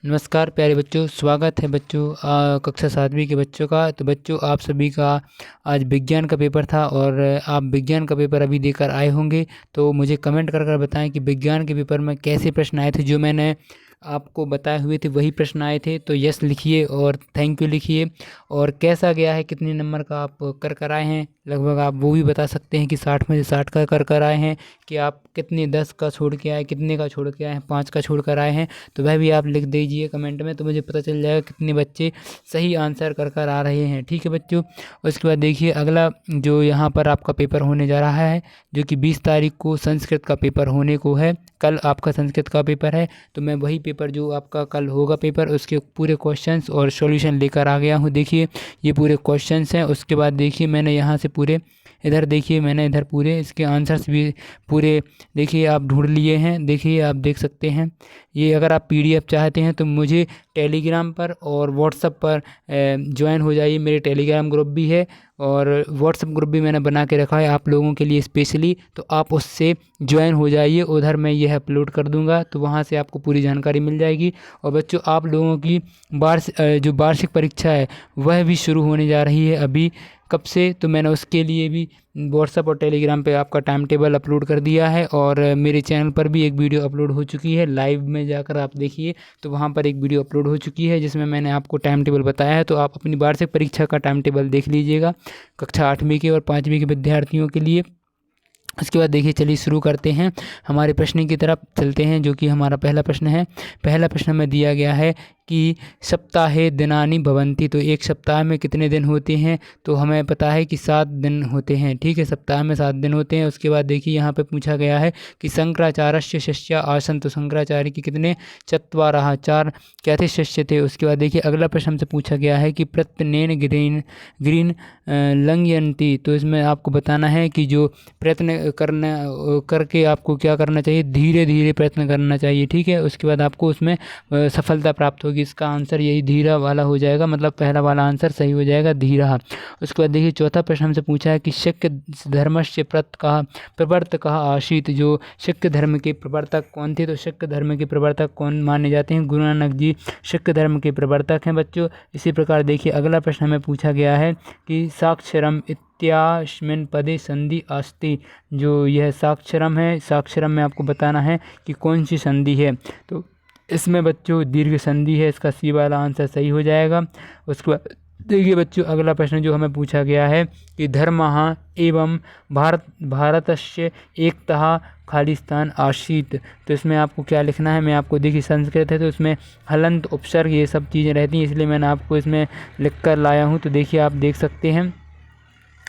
नमस्कार प्यारे बच्चों, स्वागत है बच्चों कक्षा 7वीं के बच्चों का। तो बच्चों, आप सभी का आज विज्ञान का पेपर था और आप विज्ञान का पेपर अभी देकर आए होंगे। तो मुझे कमेंट कर कर बताएं कि विज्ञान के पेपर में कैसे प्रश्न आए थे। जो मैंने आपको बताए हुए थे वही प्रश्न आए थे। तो यस लिखिए और थैंक यू लिखिए। और कैसा गया है, कितने नंबर का आप कर कर आए हैं, लगभग आप वो भी बता सकते हैं कि 60 में से 60 का कर कर आए हैं, कि आप कितने 10 का छोड़ के आए, कितने का छोड़ के आए हैं, 5 का छोड़ कर आए हैं। तो वह भी आप लिख दीजिए कमेंट में, तो मुझे पता चल जाएगा कितने बच्चे सही आंसर कर कर आ रहे हैं। ठीक है बच्चों। उसके बाद देखिए अगला जो यहाँ पर आपका पेपर होने जा रहा है, जो कि 20 तारीख को संस्कृत का पेपर होने को है। कल आपका संस्कृत का पेपर है, तो मैं वही पेपर जो आपका कल होगा पेपर, उसके पूरे क्वेश्चंस और सॉल्यूशन लेकर आ गया हूँ। देखिए ये पूरे क्वेश्चंस हैं। उसके बाद देखिए मैंने यहाँ से पूरे इधर देखिए मैंने इधर पूरे इसके आंसर्स भी पूरे देखिए आप ढूंढ लिए हैं। देखिए आप देख सकते हैं। ये अगर आप पीडीएफ चाहते हैं तो मुझे टेलीग्राम पर और व्हाट्सएप पर ज्वाइन हो जाइए। मेरे टेलीग्राम ग्रुप भी है और व्हाट्सएप ग्रुप भी मैंने बना के रखा है आप लोगों के लिए स्पेशली, तो आप उससे ज्वाइन हो जाइए। उधर मैं यह अपलोड कर दूंगा, तो वहाँ से आपको पूरी जानकारी मिल जाएगी। और बच्चों, आप लोगों की जो वार्षिक परीक्षा है वह भी शुरू होने जा रही है अभी। कब से? तो मैंने उसके लिए भी व्हाट्सएप और टेलीग्राम पे आपका टाइम टेबल अपलोड कर दिया है। और मेरे चैनल पर भी एक वीडियो अपलोड हो चुकी है, लाइव में जाकर आप देखिए, तो वहाँ पर एक वीडियो अपलोड हो चुकी है जिसमें मैंने आपको टाइम टेबल बताया है। तो आप अपनी वार्षिक परीक्षा का टाइम टेबल देख लीजिएगा, कक्षा 8वीं के और 5वीं के विद्यार्थियों के लिए। उसके बाद देखिए चलिए शुरू करते हैं, हमारे प्रश्न की तरफ चलते हैं, जो कि हमारा पहला प्रश्न है। पहला प्रश्न में दिया गया है कि सप्ताहे दिनानि भवन्ति, तो एक सप्ताह में कितने दिन होते हैं? तो हमें पता है कि 7 दिन होते हैं। ठीक है, सप्ताह में 7 दिन होते हैं। उसके बाद देखिए यहाँ पे पूछा गया है कि शंकराचार्यस्य शिष्या आसन्, तो शंकराचार्य के कितने? चत्वारः, 4 क्या थे? शिष्य थे। उसके बाद देखिए अगला प्रश्न हमसे पूछा गया है कि प्रत्यनेन गिरीन ग्रीन लंघयन्ति, तो इसमें आपको बताना है कि जो प्रयत्न करके आपको क्या करना चाहिए? धीरे धीरे प्रयत्न करना चाहिए। ठीक है, उसके बाद आपको उसमें सफलता प्राप्त होगी। इसका आंसर यही धीरा वाला हो जाएगा, मतलब पहला वाला आंसर सही हो जाएगा, धीरा। उसके बाद देखिए चौथा प्रश्न हमसे पूछा है कि शक्य धर्मस्य प्रवर्तकः आसीत्, जो शक्य धर्म के प्रवर्तक कौन थे? तो शक्य धर्म के प्रवर्तक कौन माने जाते हैं? गुरु नानक जी शक्य धर्म के प्रवर्तक हैं बच्चों। इसी प्रकार देखिए अगला प्रश्न हमें पूछा गया है कि साक्षरम इत्यास्मिन् पदे संधि अस्ति, जो यह साक्षरम है, साक्षरम में आपको बताना है कि कौन सी संधि है। तो इसमें बच्चों दीर्घ संधि है, इसका सी वाला आंसर सही हो जाएगा। उसके बाद देखिए बच्चों अगला प्रश्न जो हमें पूछा गया है कि धर्मः एवं भारतस्य एकतः खालिस्तान आसीत्, तो इसमें आपको क्या लिखना है? मैं आपको देखिए संस्कृत है तो इसमें हलंत उपसर्ग ये सब चीज़ें रहती हैं, इसलिए मैंने आपको इसमें लिख कर लाया हूँ। तो देखिए आप देख सकते हैं,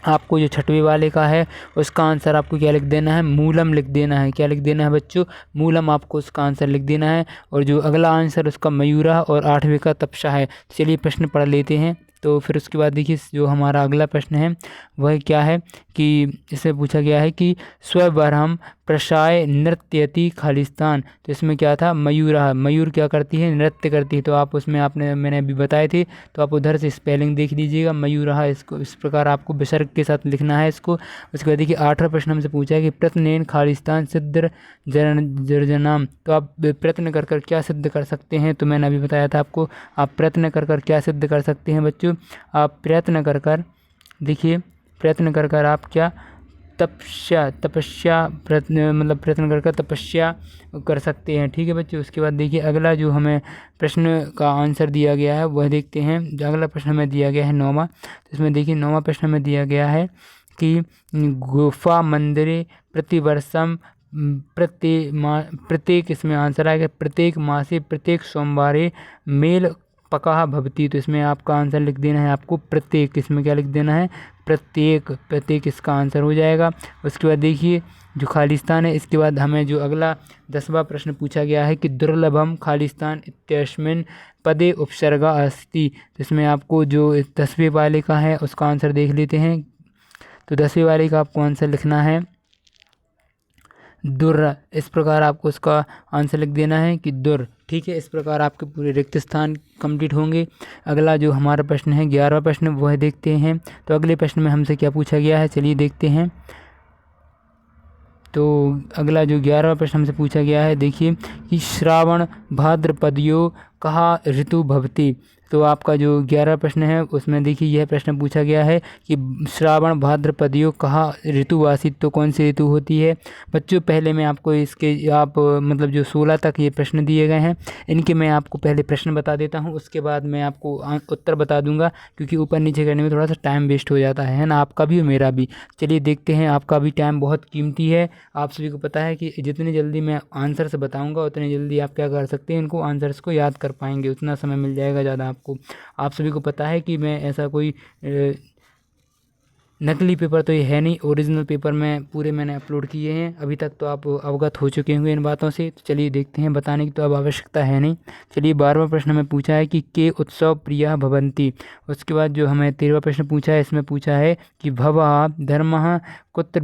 आपको जो 6वें वाले का है उसका आंसर आपको क्या लिख देना है? मूलम लिख देना है। क्या लिख देना है बच्चों? मूलम, आपको उसका आंसर लिख देना है। और जो अगला आंसर उसका मयूरा और 8वें का तपसा है। चलिए प्रश्न पढ़ लेते हैं। तो फिर उसके बाद देखिए जो हमारा अगला प्रश्न है वह क्या है कि इसमें पूछा गया है कि स्वबरहम प्रशाय नृत्यति खालिस्तान, तो इसमें क्या था? मयूरा, मयूर क्या करती है? नृत्य करती है। तो आप उसमें मैंने अभी बताए थे, तो आप उधर से स्पेलिंग देख लीजिएगा, मयूरा, इसको इस प्रकार आपको विसर्ग के साथ लिखना है इसको। उसके बाद देखिए 8वां प्रश्न हमसे पूछा है कि प्रत्यनेन खालिस्तान सिद्ध जर्जनाम, तो आप प्रयत्न कर कर क्या सिद्ध कर सकते हैं? तो मैंने अभी बताया था आपको, आप प्रयत्न कर कर क्या सिद्ध कर सकते हैं बच्चों? आप प्रयत्न कर कर देखिए, प्रयत्न कर कर आप क्या? तपस्या प्रयत्न कर कर तपस्या कर सकते हैं। ठीक है बच्चों। उसके बाद देखिए अगला जो हमें प्रश्न का आंसर दिया गया है वह देखते हैं। जो अगला प्रश्न हमें दिया गया है 9वां, तो इसमें देखिए 9वां प्रश्न में दिया गया है कि गुफा मंदिरे प्रतिवर्षम प्रत्येक इसमें आंसर आएगा प्रत्येक मासे प्रत्येक सोमवारे मेल पकाह भवती, तो इसमें आपका आंसर लिख देना है आपको प्रत्येक, इसमें क्या लिख देना है? प्रत्येक इसका आंसर हो जाएगा। उसके बाद देखिए जो खालिस्तान है, इसके बाद हमें जो अगला 10वां प्रश्न पूछा गया है कि दुर्लभम खालिस्तान इत्यस्मिन् पदे उपसर्गा अस्ति, तो इसमें आपको जो 10वें वाले का है उसका आंसर देख लेते हैं। तो 10वें वाले का आपको आंसर लिखना है दुर, इस प्रकार आपको उसका आंसर लिख देना है कि दुर। ठीक है, इस प्रकार आपके पूरे रिक्त स्थान कंप्लीट होंगे। अगला जो हमारा प्रश्न है 11वां प्रश्न वह देखते हैं। तो अगले प्रश्न में हमसे क्या पूछा गया है, चलिए देखते हैं। तो अगला जो 11वां प्रश्न हमसे पूछा गया है देखिए कि श्रावण भाद्रपदयोः कहा ऋतु भवति। तो आपका जो 11 प्रश्न है उसमें देखिए यह प्रश्न पूछा गया है कि श्रावण भाद्रपदयोः कहा ऋतु आसीत्, तो कौन सी ऋतु होती है। बच्चों पहले मैं आपको इसके मतलब जो 16 तक ये प्रश्न दिए गए हैं इनके मैं आपको पहले प्रश्न बता देता हूँ, उसके बाद मैं आपको उत्तर बता दूंगा, क्योंकि ऊपर नीचे करने में थोड़ा सा टाइम वेस्ट हो जाता है ना, आपका भी और मेरा भी। चलिए देखते हैं, आपका भी टाइम बहुत कीमती है, आप सभी को पता है कि जितनी जल्दी मैं आंसर्स बताऊंगा उतनी जल्दी आप क्या कर सकते हैं, इनको आंसर्स को याद कर पाएंगे, उतना समय मिल जाएगा ज़्यादा आपको। आप सभी को पता है कि मैं ऐसा कोई नकली पेपर तो ये है नहीं, ओरिजिनल पेपर में पूरे मैंने अपलोड किए हैं। अभी तक तो आप अवगत हो चुके होंगे इन बातों से। तो चलिए देखते हैं, बताने की तो अब आवश्यकता है नहीं। चलिए 12वां प्रश्न में पूछा है कि के उत्सव प्रिया भवन्ति। उसके बाद जो हमें 13वां प्रश्न पूछा है, इसमें पूछा है कि भवः धर्मः कुत्र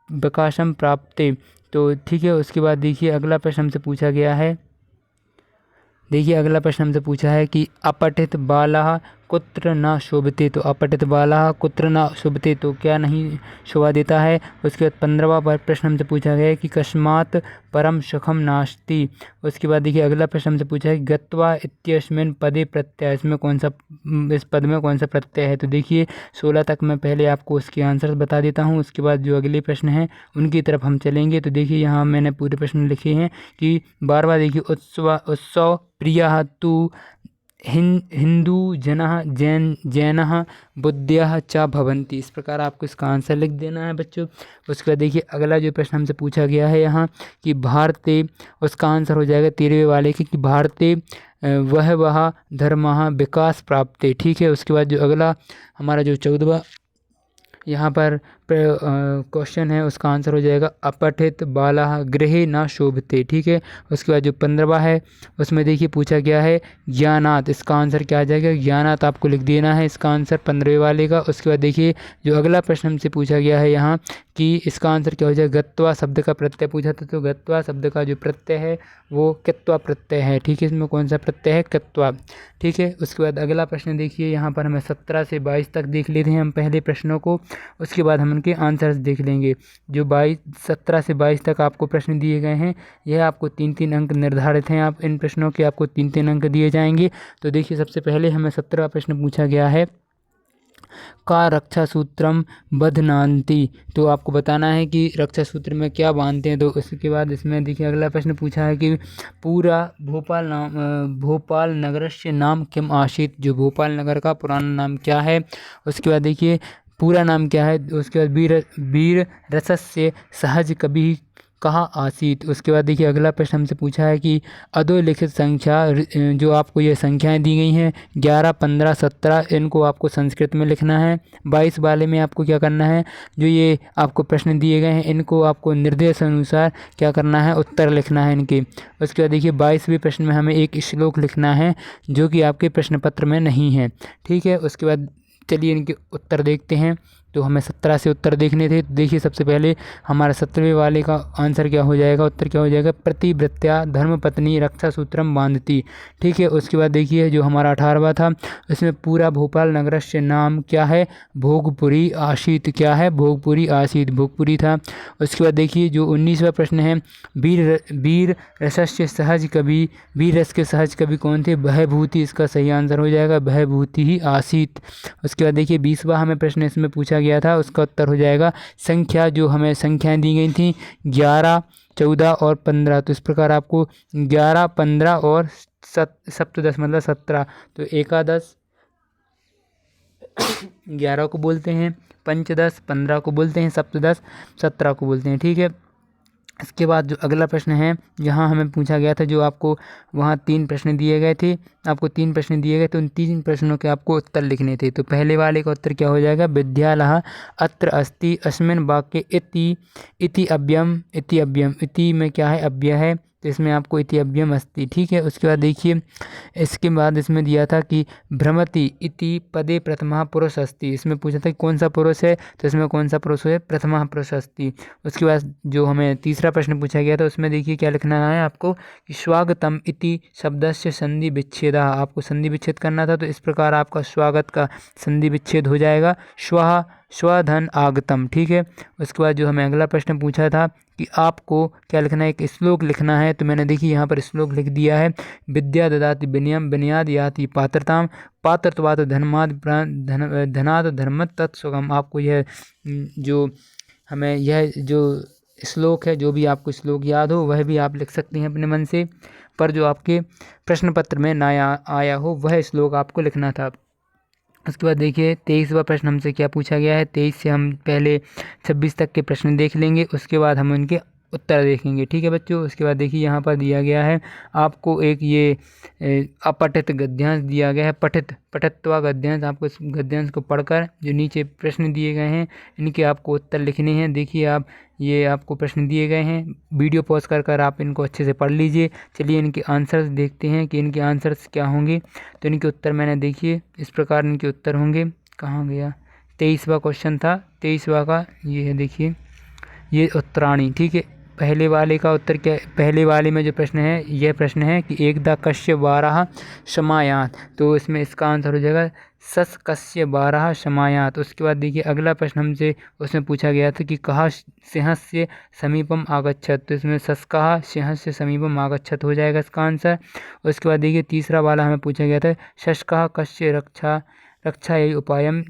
विकासम प्राप्ते। तो ठीक है, उसके बाद देखिए अगला प्रश्न हमसे पूछा गया है, देखिए अगला प्रश्न हमसे पूछा है कि अपठित बालः कुत्र न शोभते। तो अपठित बालः कुत्र न शोभते, तो क्या नहीं शोभा देता है। उसके बाद 15वां प्रश्न हमसे पूछा गया है कि कस्मात् परम सुखम नास्ति। उसके बाद देखिए अगला प्रश्न हमसे पूछा है गत्वा इत्यस्मिन् पदे प्रत्यय, इसमें कौन सा, इस पद में कौन सा प्रत्यय है। तो देखिए 16 तक मैं पहले आपको उसके आंसर बता देता हूँ, उसके बाद जो अगले प्रश्न हैं उनकी तरफ हम चलेंगे। तो देखिए यहाँ मैंने पूरे प्रश्न लिखे हैं कि 12वां देखिए उत्सव प्रियः तु हिंदू जनः जैनः बुद्धयः च भवन्ति। इस प्रकार आपको इसका आंसर लिख देना है बच्चों। उसके बाद देखिए अगला जो प्रश्न हमसे पूछा गया है यहाँ कि भारते, उसका आंसर हो जाएगा 13वें वाले के कि भारते वह धर्मः विकास प्राप्ते। ठीक है, उसके बाद जो अगला हमारा जो 14वां यहाँ पर क्वेश्चन है उसका आंसर हो जाएगा अपठित बालः गृहे न शोभते। ठीक है, उसके बाद जो 15वां है उसमें देखिए पूछा गया है ज्ञानात्, इसका आंसर क्या आ जाएगा, ज्ञानात् आपको लिख देना है इसका आंसर 15वें वाले का। उसके बाद देखिए जो अगला प्रश्न हमसे पूछा गया है यहाँ कि इसका आंसर क्या हो जाएगा, गत्वा शब्द का प्रत्यय पूछा था, तो गत्वा शब्द का जो प्रत्यय है वो कित्वा प्रत्यय है। ठीक है, इसमें कौन सा प्रत्यय है, कित्वा। ठीक है, उसके बाद अगला प्रश्न देखिए यहाँ पर हमें 17 से 22 तक देख लेते हैं हम पहले प्रश्नों को, उसके बाद हम उनके आंसर्स देख लेंगे। जो 17 से 22 तक आपको प्रश्न दिए गए हैं यह आपको 3-3 अंक निर्धारित हैं, आप इन प्रश्नों के आपको 3-3 अंक दिए जाएंगे। तो देखिए सबसे पहले हमें 17वां प्रश्न पूछा गया है का रक्षा सूत्रम बध्नान्ति। तो आपको बताना है कि रक्षा सूत्र में क्या बांधते हैं। तो उसके बाद इसमें देखिए अगला प्रश्न पूछा है कि पूरा भोपाल नगरस्य नाम किम आसीत्। जो भोपाल नगर का पुराना नाम क्या है। उसके बाद देखिए पूरा नाम क्या है। उसके बाद वीर रसस्य सहज कवि कहाँ आसीत्। उसके बाद देखिए अगला प्रश्न हमसे पूछा है कि अधोलिखित संख्या, जो आपको ये संख्याएं दी गई हैं 11, 15, 17, इनको आपको संस्कृत में लिखना है। 22 वाले में आपको क्या करना है, जो ये आपको प्रश्न दिए गए हैं इनको आपको निर्देश अनुसार क्या करना है, उत्तर लिखना है इनके। उसके बाद देखिए 22वें प्रश्न में हमें एक श्लोक लिखना है जो कि आपके प्रश्न पत्र में नहीं है। ठीक है, उसके बाद चलिए इनके उत्तर देखते हैं। तो हमें 17 से उत्तर देखने थे। देखिए सबसे पहले हमारा 17वें वाले का आंसर क्या हो जाएगा, उत्तर क्या हो जाएगा, प्रतिवृत्या धर्मपत्नी रक्षा सूत्रम बांधती। ठीक है, उसके बाद देखिए जो हमारा 18वां था इसमें पूरा भोपाल नगरस्य नाम क्या है, भोगपुरी आसीत्। क्या है, भोगपुरी आसीत्, भोगपुरी था। उसके बाद देखिए जो 19वां प्रश्न है वीर रसस्य सहज कवि, वीर रस के सहज कवि कौन थे, भयभूति। इसका सही आंसर हो जाएगा भयभूति ही आसीत्। उसके बाद देखिए 20वां हमें प्रश्न इसमें पूछा गया था, उसका उत्तर हो जाएगा संख्या। जो हमें संख्याएं दी गई थी 11, 14 और 15। तो इस प्रकार आपको 11, 15 और सप्तदश मतलब 17। तो एकादश 11 को बोलते हैं, पंचदश 15 को बोलते हैं, सप्तदश 17 को बोलते हैं। ठीक है, इसके बाद जो अगला प्रश्न है यहाँ हमें पूछा गया था, जो आपको वहाँ 3 प्रश्न दिए गए थे, आपको 3 प्रश्न दिए गए, तो उन 3 प्रश्नों के आपको उत्तर लिखने थे। तो पहले वाले का उत्तर क्या हो जाएगा, विद्यालयः अत्र अस्ति अस्मिन् वाक्ये इति अव्ययम्। इति में क्या है, अव्यय है, तो इसमें आपको इति अव्ययम् अस्ति। ठीक है, उसके बाद देखिए इसके बाद इसमें दिया था कि भ्रमति इति पदे प्रथमः पुरुष अस्ति। इसमें पूछा था कौन सा पुरुष है, तो इसमें कौन सा पुरुष है, प्रथमः पुरुष अस्ति। उसके बाद जो हमें तीसरा प्रश्न पूछा गया था उसमें देखिए क्या लिखना है आपको कि स्वागतम इति शब्दस्य संधि विच्छेदः। आपको संधि विच्छेद करना था, तो इस प्रकार आपका स्वागत का संधि विच्छेद हो जाएगा स्वधन आगतम। ठीक है, उसके बाद जो हमें अगला प्रश्न पूछा था कि आपको क्या लिखना है, एक श्लोक लिखना है। तो मैंने देखिए यहाँ पर श्लोक लिख दिया है, विद्या ददाति विनयम विनयाद याति पात्रताम पात्रत्वात् धर्माद धनाद धर्म तत्सुगम। आपको यह जो हमें यह जो श्लोक है, जो भी आपको श्लोक याद हो वह भी आप लिख सकते हैं अपने मन से, पर जो आपके प्रश्न पत्र में ना आया हो वह श्लोक आपको लिखना था। उसके बाद देखिए 23वां प्रश्न हमसे क्या पूछा गया है। 23 से हम पहले 26 तक के प्रश्न देख लेंगे, उसके बाद हम उनके उत्तर देखेंगे। ठीक है बच्चों, उसके बाद देखिए यहाँ पर दिया गया है आपको एक ये अपठित गद्यांश दिया गया है, पठित्वा गद्यांश। आपको इस गद्यांश को पढ़कर जो नीचे प्रश्न दिए गए हैं इनके आपको उत्तर लिखने हैं। देखिए आप ये आपको प्रश्न दिए गए हैं, वीडियो पॉज कर आप इनको अच्छे से पढ़ लीजिए। चलिए इनके आंसर्स देखते हैं कि इनके आंसर्स क्या होंगे। तो इनके उत्तर मैंने देखिए इस प्रकार इनके उत्तर होंगे। कहाँ गया, 23वां क्वेश्चन था, 23वां का ये है, देखिए ये उत्तराणी। ठीक है, पहले वाले का उत्तर क्या, पहले वाले में जो प्रश्न है यह प्रश्न है कि एकदा कश्य 12 शमायात। तो इसमें इसका आंसर हो जाएगा सस कस्य 12 शमायात। उसके बाद देखिए अगला प्रश्न हमसे उसमें पूछा गया था कि कहा सिंहस्य समीपम आगच्छत। तो इसमें सस कहा सिंहस्य समीपम आगच्छत हो जाएगा इसका आंसर। उसके बाद देखिए तीसरा वाला हमें पूछा गया था शश कहा कश्य रक्षा यही उपायम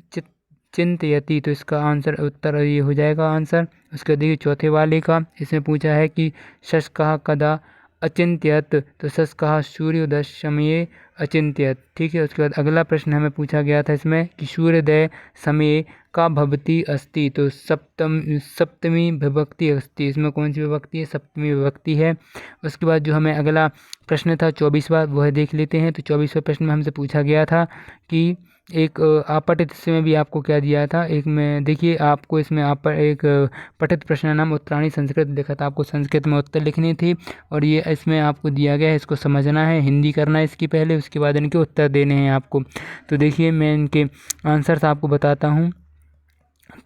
चिंतयति। तो इसका आंसर उत्तर ये हो जाएगा आंसर। उसके देखिए चौथे वाले का इसमें पूछा है कि शश कहा कदा अचिंत्यत। तो शश कहा सूर्योदय समय अचिंत्यत। ठीक है, उसके बाद अगला प्रश्न हमें पूछा गया था इसमें कि सूर्योदय समय का भवती अस्ति। तो सप्तमी विभक्ति अस्ति। इसमें कौन सी विभक्ति है, सप्तमी विभक्ति है। उसके बाद जो हमें अगला प्रश्न था 24वां वह देख लेते हैं। तो 24वें प्रश्न में हमसे पूछा गया था कि एक अपठित में भी आपको क्या दिया था, एक में देखिए आपको इसमें आप एक पठित प्रश्न नाम उत्तराणी संस्कृत लिखा था, आपको संस्कृत में उत्तर लिखने थे और ये इसमें आपको दिया गया है, इसको समझना है, हिंदी करना है इसकी पहले, उसके बाद इनके उत्तर देने हैं आपको। तो देखिए मैं इनके आंसर्स आपको बताता हूँ।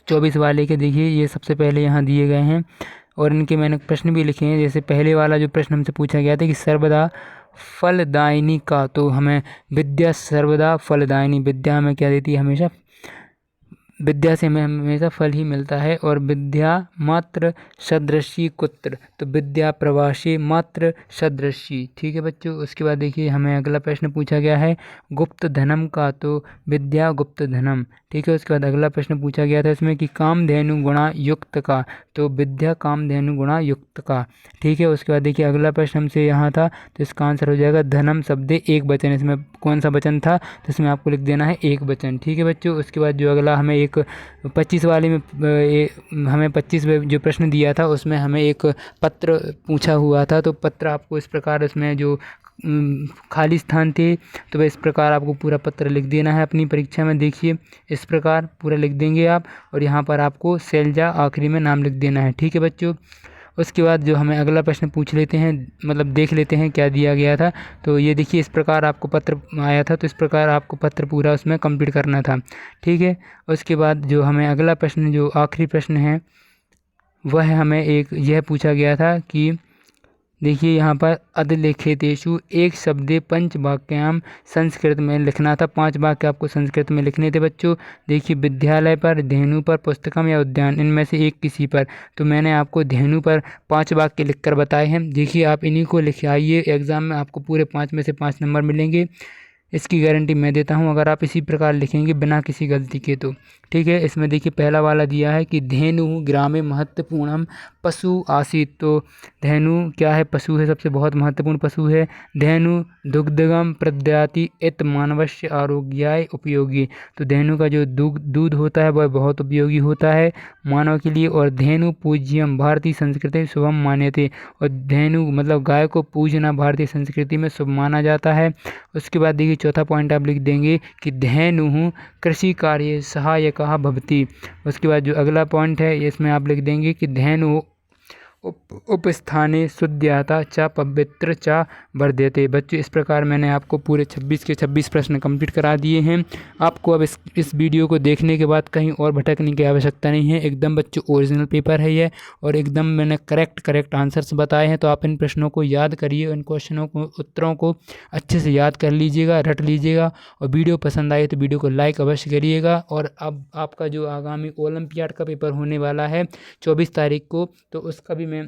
24 वाले के देखिए ये सबसे पहले यहाँ दिए गए हैं और इनके मैंने प्रश्न भी लिखे हैं। जैसे पहले वाला जो प्रश्न हमसे पूछा गया था कि सर्वदा फलदायिनी का। तो हमें विद्या सर्वदा फलदायिनी, विद्या हमें क्या देती है, हमेशा विद्या से हमें हमेशा फल ही मिलता है। और विद्या मात्र सदृशी कुत्र। तो विद्या प्रवासी मात्र सदृशी। ठीक है बच्चों, उसके बाद देखिए हमें अगला प्रश्न पूछा गया है गुप्त धनम का। तो विद्या गुप्त धनम। ठीक है, उसके बाद अगला प्रश्न पूछा गया था इसमें कि कामधेनु गुणा युक्त का। तो विद्या कामधेनु गुणा युक्त का। ठीक है, उसके बाद देखिए अगला प्रश्न हमसे यहाँ था, तो इसका आंसर हो जाएगा धनम शब्द एक वचन। इसमें कौन सा वचन था, तो इसमें आपको लिख देना है एक वचन। ठीक है बच्चों, उसके बाद जो अगला हमें एक 25 वाले में हमें 25 में जो प्रश्न दिया था उसमें हमें एक पत्र पूछा हुआ था। तो पत्र आपको इस प्रकार, इसमें जो खाली स्थान थे तो वह इस प्रकार आपको पूरा पत्र लिख देना है अपनी परीक्षा में। देखिए इस प्रकार पूरा लिख देंगे आप और यहाँ पर आपको शैलजा आखिरी में नाम लिख देना है। ठीक है बच्चों, उसके बाद जो हमें अगला प्रश्न पूछ लेते हैं, मतलब देख लेते हैं क्या दिया गया था। तो ये देखिए इस प्रकार आपको पत्र आया था, तो इस प्रकार आपको पत्र पूरा उसमें कंप्लीट करना था। ठीक है, उसके बाद जो हमें अगला प्रश्न, जो आखिरी प्रश्न है, वह हमें एक यह पूछा गया था कि देखिए यहाँ पर अधलिखितेषु एक शब्दे पंच वाक्याम संस्कृत में लिखना था। 5 वाक्य आपको संस्कृत में लिखने थे बच्चों। देखिए विद्यालय पर, धेनु पर, पुस्तकम या उद्यान, इनमें से एक किसी पर। तो मैंने आपको धेनु पर 5 वाक्य लिखकर बताए हैं। देखिए आप इन्हीं को लिख आइए, एग्ज़ाम में आपको पूरे 5 में से 5 नंबर मिलेंगे, इसकी गारंटी मैं देता हूं अगर आप इसी प्रकार लिखेंगे बिना किसी गलती के। तो ठीक है, इसमें देखिए पहला वाला दिया है कि धेनु ग्रामे महत्वपूर्णम पशु आसीत। तो धेनु क्या है, पशु है, सबसे बहुत महत्वपूर्ण पशु है। धेनु दुग्धगम प्रददाति इत मानवस्य आरोग्याय उपयोगी। तो धेनु का जो दूध होता है वह बहुत उपयोगी होता है मानव के लिए। और धेनु पूज्यम भारतीय संस्कृति शुभम मान्यते। और धेनु मतलब गाय को पूजना भारतीय संस्कृति में शुभ माना जाता है। उसके बाद देखिए चौथा पॉइंट आप लिख देंगे कि धेनु कृषि कार्य सहायक भवति। उसके बाद जो अगला पॉइंट है इसमें आप लिख देंगे कि धेनु उपस्थाने शुद्ध्यता च पवित्र च वर्ध्यते। बच्चों इस प्रकार मैंने आपको पूरे 26 के 26 प्रश्न कंप्लीट करा दिए हैं। आपको अब इस वीडियो को देखने के बाद कहीं और भटकने की आवश्यकता नहीं है। एकदम बच्चों ओरिजिनल पेपर है ये, और एकदम मैंने करेक्ट आंसर्स बताए हैं। तो आप इन प्रश्नों को याद करिए, इन क्वेश्चनों को, उत्तरों को अच्छे से याद कर लीजिएगा, रट लीजिएगा। और वीडियो पसंद आए तो वीडियो को लाइक अवश्य करिएगा। और अब आपका जो आगामी ओलंपियाड का पेपर होने वाला है 24 तारीख को, तो उसका भी मैं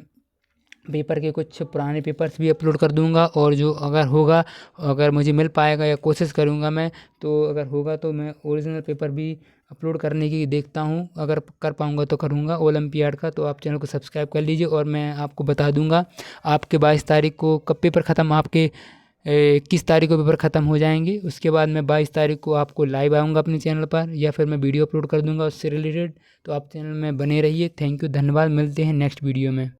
पेपर के कुछ पुराने पेपर्स भी अपलोड कर दूंगा। और जो अगर मुझे मिल पाएगा या कोशिश करूंगा मैं, तो अगर होगा तो मैं ओरिजिनल पेपर भी अपलोड करने की देखता हूं। अगर कर पाऊंगा तो करूंगा ओलंपियाड का। तो आप चैनल को सब्सक्राइब कर लीजिए, और मैं आपको बता दूंगा आपके 22 तारीख को कब पेपर ख़त्म, आपके 21 तारीख को पेपर ख़त्म हो जाएंगे। उसके बाद मैं 22 तारीख को आपको लाइव आऊँगा अपने चैनल पर, या फिर मैं वीडियो अपलोड कर दूंगा उससे रिलेटेड। तो आप चैनल में बने रहिए। थैंक यू, धन्यवाद। मिलते हैं नेक्स्ट वीडियो में।